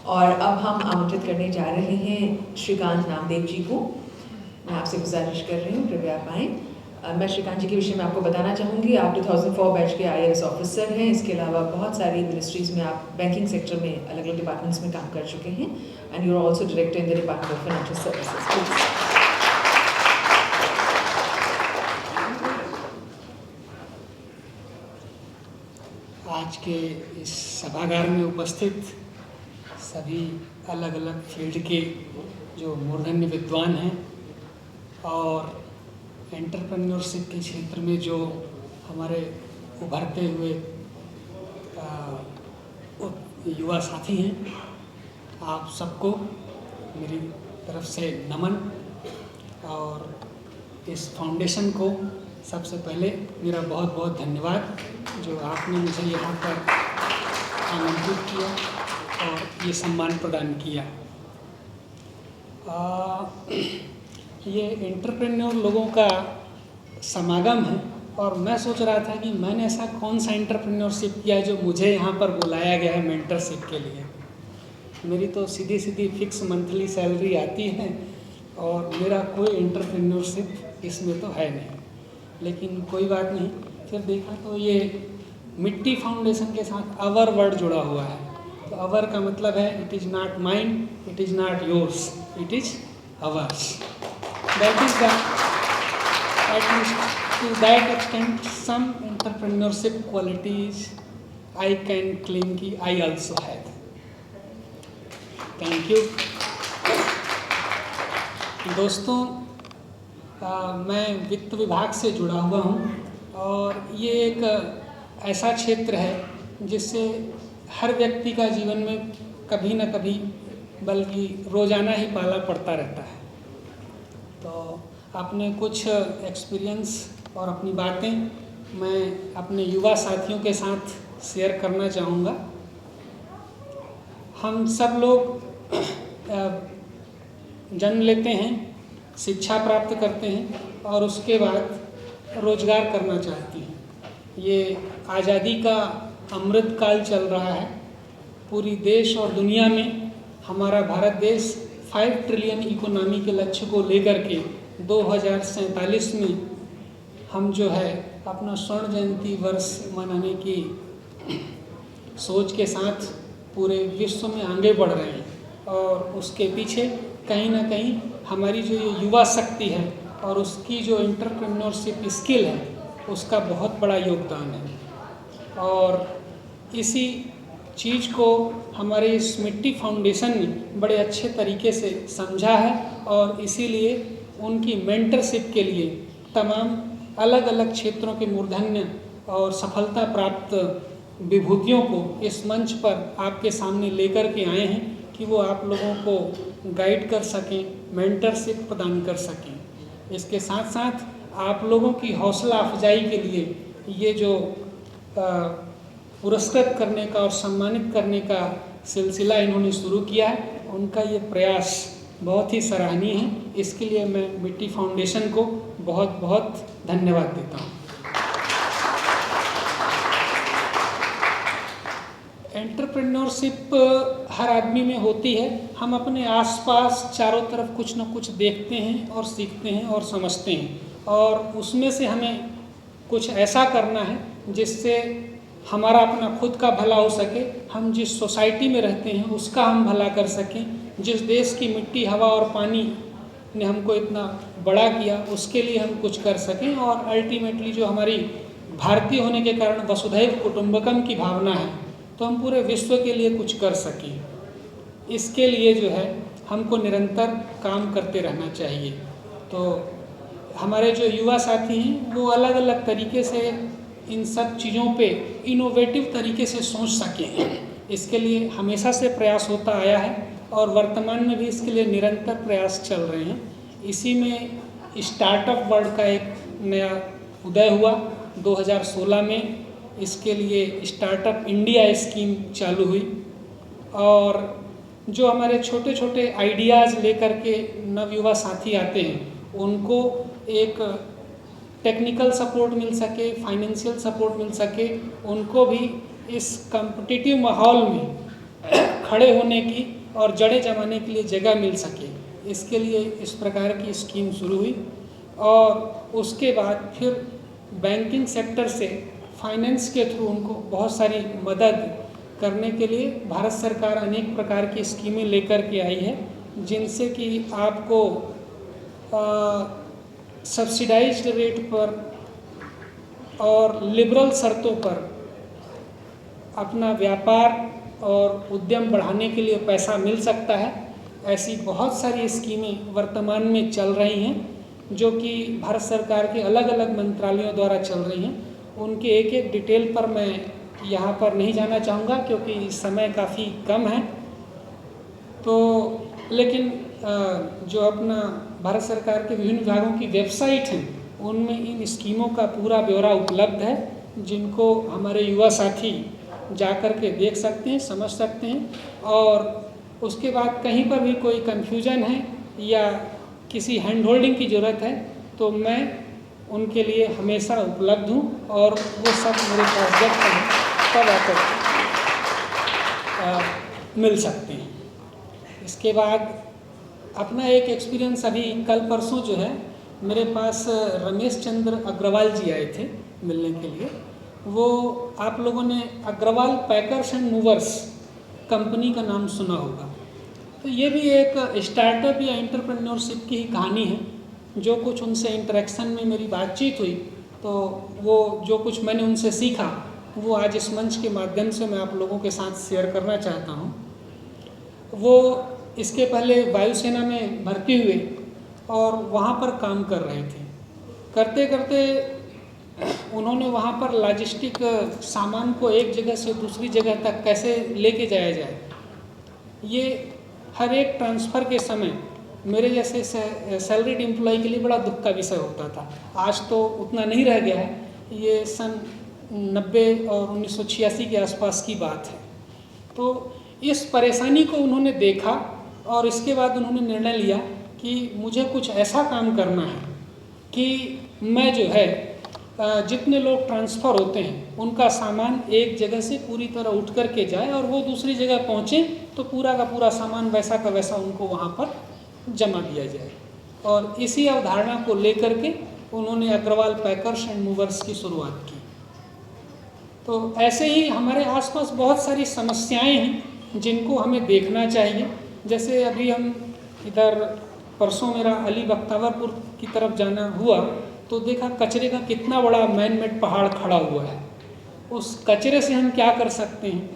और अब हम आमंत्रित करने जा रहे हैं श्रीकांत नामदेव जी को। मैं आपसे गुजारिश कर रही हूँ, कृपया आप आएँ। मैं श्रीकांत जी के विषय में आपको बताना चाहूँगी। आप 2004 बैच के IAS ऑफिसर हैं। इसके अलावा बहुत सारी मिनिस्ट्रीज़ में आप बैंकिंग सेक्टर में अलग अलग डिपार्टमेंट्स में काम कर चुके हैं and you are also director in the department of financial services. आज के इस सभागार में उपस्थित सभी अलग अलग फील्ड के जो मूर्धन्य विद्वान हैं और एंटरप्रेन्योरशिप के क्षेत्र में जो हमारे उभरते हुए युवा साथी हैं, आप सबको मेरी तरफ से नमन। और इस फाउंडेशन को सबसे पहले मेरा बहुत बहुत धन्यवाद जो आपने मुझे यहाँ पर आमंत्रित किया और ये सम्मान प्रदान किया। ये एंटरप्रेन्योर लोगों का समागम है और मैं सोच रहा था कि मैंने ऐसा कौन सा एंटरप्रेन्योरशिप किया जो मुझे यहाँ पर बुलाया गया है मेंटरशिप के लिए। मेरी तो सीधी सीधी फिक्स मंथली सैलरी आती है और मेरा कोई एंटरप्रेन्योरशिप इसमें तो है नहीं, लेकिन कोई बात नहीं। फिर देखा तो ये मिट्टी फाउंडेशन के साथ अवर वर्ड जुड़ा हुआ है। तो अवर का मतलब है it is not mine, it is not yours, it is ours. That is the at least to that extent some entrepreneurship qualities I can claim कि I also have. Thank you दोस्तों। मैं वित्त विभाग से जुड़ा हुआ हूँ और ये एक ऐसा क्षेत्र है जिससे हर व्यक्ति का जीवन में कभी न कभी बल्कि रोज़ाना ही पाला पड़ता रहता है। तो अपने कुछ एक्सपीरियंस और अपनी बातें मैं अपने युवा साथियों के साथ शेयर करना चाहूँगा। हम सब लोग जन्म लेते हैं, शिक्षा प्राप्त करते हैं और उसके बाद रोजगार करना चाहते हैं। ये आज़ादी का अमृत काल चल रहा है। पूरी देश और दुनिया में हमारा भारत देश 5 ट्रिलियन इकोनॉमी के लक्ष्य को लेकर के 2047 में हम जो है अपना स्वर्ण जयंती वर्ष मनाने की सोच के साथ पूरे विश्व में आगे बढ़ रहे हैं। और उसके पीछे कहीं ना कहीं हमारी जो ये युवा शक्ति है और उसकी जो एंटरप्रेन्योरशिप स्किल है उसका बहुत बड़ा योगदान है। और इसी चीज़ को हमारे इस मिट्टी फाउंडेशन ने बड़े अच्छे तरीके से समझा है और इसीलिए उनकी मेंटरशिप के लिए तमाम अलग अलग क्षेत्रों के मूर्धन्य और सफलता प्राप्त विभूतियों को इस मंच पर आपके सामने लेकर के आए हैं कि वो आप लोगों को गाइड कर सकें, मेंटरशिप प्रदान कर सकें। इसके साथ साथ आप लोगों की हौसला अफजाई के लिए ये जो पुरस्कृत करने का और सम्मानित करने का सिलसिला इन्होंने शुरू किया है, उनका ये प्रयास बहुत ही सराहनीय है। इसके लिए मैं मिट्टी फाउंडेशन को बहुत बहुत धन्यवाद देता हूँ। एंटरप्रेन्योरशिप हर आदमी में होती है। हम अपने आसपास चारों तरफ कुछ न कुछ देखते हैं और सीखते हैं और समझते हैं और उसमें से हमें कुछ ऐसा करना है जिससे हमारा अपना खुद का भला हो सके, हम जिस सोसाइटी में रहते हैं उसका हम भला कर सकें, जिस देश की मिट्टी, हवा और पानी ने हमको इतना बड़ा किया उसके लिए हम कुछ कर सकें और अल्टीमेटली जो हमारी भारतीय होने के कारण वसुधैव कुटुंबकम की भावना है तो हम पूरे विश्व के लिए कुछ कर सकें। इसके लिए जो है हमको निरंतर काम करते रहना चाहिए। तो हमारे जो युवा साथी हैं वो अलग अलग तरीके से इन सब चीज़ों पे इनोवेटिव तरीके से सोच सकें, इसके लिए हमेशा से प्रयास होता आया है और वर्तमान में भी इसके लिए निरंतर प्रयास चल रहे हैं। इसी में स्टार्टअप वर्ल्ड का एक नया उदय हुआ 2016 में। इसके लिए स्टार्टअप इंडिया स्कीम चालू हुई और जो हमारे छोटे छोटे आइडियाज़ लेकर के नवयुवा साथी आते हैं उनको एक टेक्निकल सपोर्ट मिल सके, फाइनेंशियल सपोर्ट मिल सके, उनको भी इस कॉम्पिटिटिव माहौल में खड़े होने की और जड़ें जमाने के लिए जगह मिल सके, इसके लिए इस प्रकार की स्कीम शुरू हुई। और उसके बाद फिर बैंकिंग सेक्टर से फाइनेंस के थ्रू उनको बहुत सारी मदद करने के लिए भारत सरकार अनेक प्रकार की स्कीमें लेकर के आई है, जिनसे कि आपको सब्सिडाइज्ड रेट पर और लिबरल शर्तों पर अपना व्यापार और उद्यम बढ़ाने के लिए पैसा मिल सकता है। ऐसी बहुत सारी स्कीमें वर्तमान में चल रही हैं, जो कि भारत सरकार के अलग अलग मंत्रालयों द्वारा चल रही हैं। उनके एक एक डिटेल पर मैं यहाँ पर नहीं जाना चाहूँगा, क्योंकि समय काफ़ी कम है। तो लेकिन जो अपना भारत सरकार के विभिन्न विभागों की वेबसाइट हैं, उनमें इन स्कीमों का पूरा ब्यौरा उपलब्ध है, जिनको हमारे युवा साथी जा कर के देख सकते हैं, समझ सकते हैं। और उसके बाद कहीं पर भी कोई कन्फ्यूजन है या किसी हैंड होल्डिंग की ज़रूरत है, तो मैं उनके लिए हमेशा उपलब्ध हूँ। और वो सब मेरे पास जब तब आकर मिल सकते हैं। इसके बाद अपना एक एक्सपीरियंस, अभी कल परसों जो है मेरे पास रमेश चंद्र अग्रवाल जी आए थे मिलने के लिए। वो आप लोगों ने Agarwal packers and movers company का नाम सुना होगा। तो ये भी एक स्टार्टअप या एंटरप्रेन्योरशिप की ही कहानी है। जो कुछ उनसे इंटरेक्शन में मेरी बातचीत हुई, तो वो जो कुछ मैंने उनसे सीखा, वो आज इस मंच के माध्यम से मैं आप लोगों के साथ शेयर करना चाहता हूँ। वो इसके पहले वायुसेना में भर्ती हुए और वहाँ पर काम कर रहे थे। करते करते उन्होंने वहाँ पर लॉजिस्टिक सामान को एक जगह से दूसरी जगह तक कैसे लेके जाया जाए, ये हर एक ट्रांसफ़र के समय मेरे जैसे सैलरीड एम्प्लॉय के लिए बड़ा दुख का विषय होता था। आज तो उतना नहीं रह गया है, ये सन 90 और 1986 के आसपास की बात है। तो इस परेशानी को उन्होंने देखा और इसके बाद उन्होंने निर्णय लिया कि मुझे कुछ ऐसा काम करना है कि मैं जो है जितने लोग ट्रांसफ़र होते हैं उनका सामान एक जगह से पूरी तरह उठ कर के जाए और वो दूसरी जगह पहुँचे तो पूरा का पूरा सामान वैसा का वैसा उनको वहाँ पर जमा दिया जाए। और इसी अवधारणा को लेकर के उन्होंने अग्रवाल पैकर्स एंड मूवर्स की शुरुआत की। तो ऐसे ही हमारे आसपास बहुत सारी समस्याएं हैं जिनको हमें देखना चाहिए। जैसे अभी हम इधर परसों मेरा अली बख्तावरपुर की तरफ जाना हुआ, तो देखा कचरे का कितना बड़ा मैन मेड पहाड़ खड़ा हुआ है। उस कचरे से हम क्या कर सकते हैं,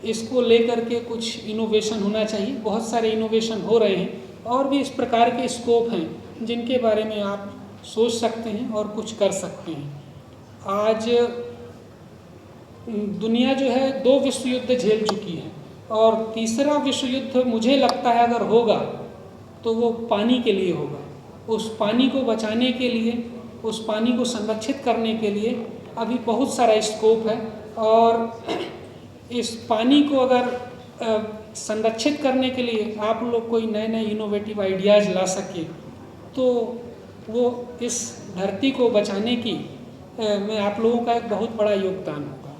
इसको लेकर के कुछ इनोवेशन होना चाहिए। बहुत सारे इनोवेशन हो रहे हैं और भी इस प्रकार के स्कोप हैं जिनके बारे में आप सोच सकते हैं और कुछ कर सकते हैं। आज दुनिया जो है 2 विश्व युद्ध झेल चुकी है और तीसरा विश्व युद्ध मुझे लगता है अगर होगा तो वो पानी के लिए होगा। उस पानी को बचाने के लिए, उस पानी को संरक्षित करने के लिए अभी बहुत सारा स्कोप है। और इस पानी को अगर संरक्षित करने के लिए आप लोग कोई नए नए इनोवेटिव आइडियाज़ ला सके तो वो इस धरती को बचाने की में आप लोगों का एक बहुत बड़ा योगदान होगा।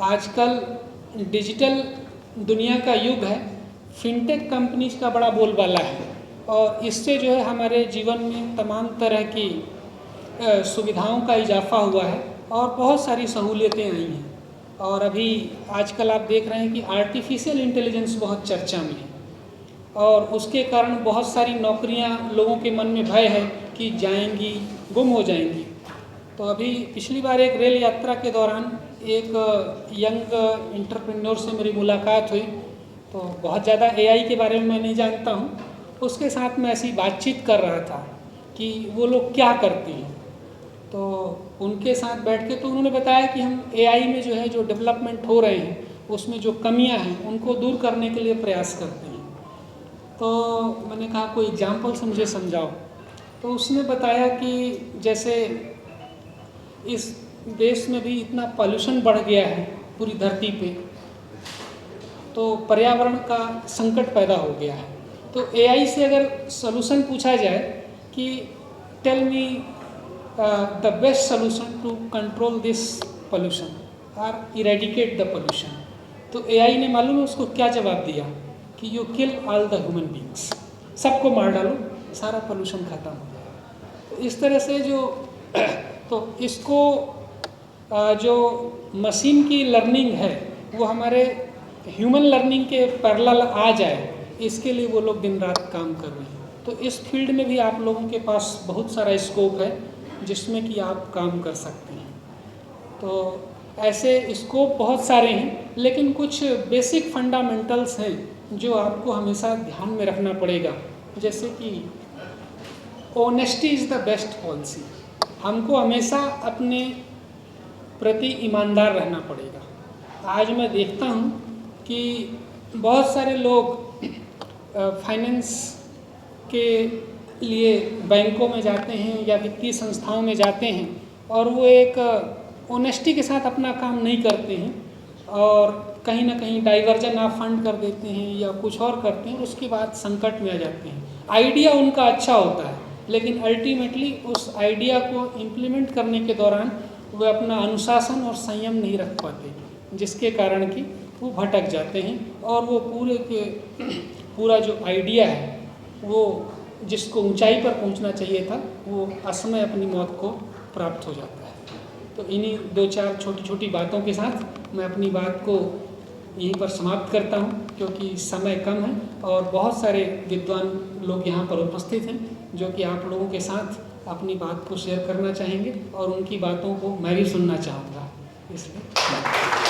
आजकल डिजिटल दुनिया का युग है, फिनटेक कंपनीज का बड़ा बोलबाला है और इससे जो है हमारे जीवन में तमाम तरह की सुविधाओं का इजाफा हुआ है और बहुत सारी सहूलियतें आई हैं। और अभी आजकल आप देख रहे हैं कि आर्टिफिशियल इंटेलिजेंस बहुत चर्चा में है और उसके कारण बहुत सारी नौकरियां लोगों के मन में भय है कि जाएंगी, गुम हो जाएंगी। तो अभी पिछली बार एक रेल यात्रा के दौरान एक यंग एंटरप्रेन्योर से मेरी मुलाकात हुई। तो बहुत ज़्यादा एआई के बारे में मैं नहीं जानता हूँ, उसके साथ मैं ऐसी बातचीत कर रहा था कि वो लोग क्या करते हैं। तो उनके साथ बैठ के तो उन्होंने बताया कि हम एआई में जो है जो डेवलपमेंट हो रहे हैं उसमें जो कमियां हैं उनको दूर करने के लिए प्रयास करते हैं। तो मैंने कहा कोई एग्जाम्पल से मुझे समझाओ। तो उसने बताया कि जैसे इस देश में भी इतना पॉल्यूशन बढ़ गया है पूरी धरती पे, तो पर्यावरण का संकट पैदा हो गया है। तो एआई से अगर सलूशन पूछा जाए कि tell me the best solution to control this pollution or eradicate the pollution, तो एआई ने मालूम है उसको क्या जवाब दिया कि you kill all the human beings, सबको मार डालो, सारा पोल्यूशन खत्म हो जाएगा। तो इस तरह से जो तो इसको जो मशीन की लर्निंग है वो हमारे ह्यूमन लर्निंग के पैरेलल आ जाए, इसके लिए वो लोग दिन रात काम कर रहे हैं। तो इस फील्ड में भी आप लोगों के पास बहुत सारा स्कोप है जिसमें कि आप काम कर सकते हैं। तो ऐसे स्कोप बहुत सारे हैं, लेकिन कुछ बेसिक फंडामेंटल्स हैं जो आपको हमेशा ध्यान में रखना पड़ेगा। जैसे कि honesty is the best policy, हमको हमेशा अपने प्रति ईमानदार रहना पड़ेगा। आज मैं देखता हूँ कि बहुत सारे लोग फाइनेंस के लिए बैंकों में जाते हैं या वित्तीय संस्थाओं में जाते हैं और वो एक ऑनेस्टी के साथ अपना काम नहीं करते हैं और कहीं ना कहीं डाइवर्जन ऑफ फंड कर देते हैं या कुछ और करते हैं, उसके बाद संकट में आ जाते हैं। आइडिया उनका अच्छा होता है, लेकिन अल्टीमेटली उस आइडिया को इम्प्लीमेंट करने के दौरान वे अपना अनुशासन और संयम नहीं रख पाते, जिसके कारण कि वो भटक जाते हैं और वो पूरा जो आइडिया है वो जिसको ऊंचाई पर पहुंचना चाहिए था वो असमय अपनी मौत को प्राप्त हो जाता है। तो इन्हीं 2-4 छोटी छोटी बातों के साथ मैं अपनी बात को यहीं पर समाप्त करता हूं, क्योंकि समय कम है और बहुत सारे विद्वान लोग यहाँ पर उपस्थित हैं जो कि आप लोगों के साथ अपनी बात को शेयर करना चाहेंगे और उनकी बातों को मैं भी सुनना चाहूँगा। इसलिए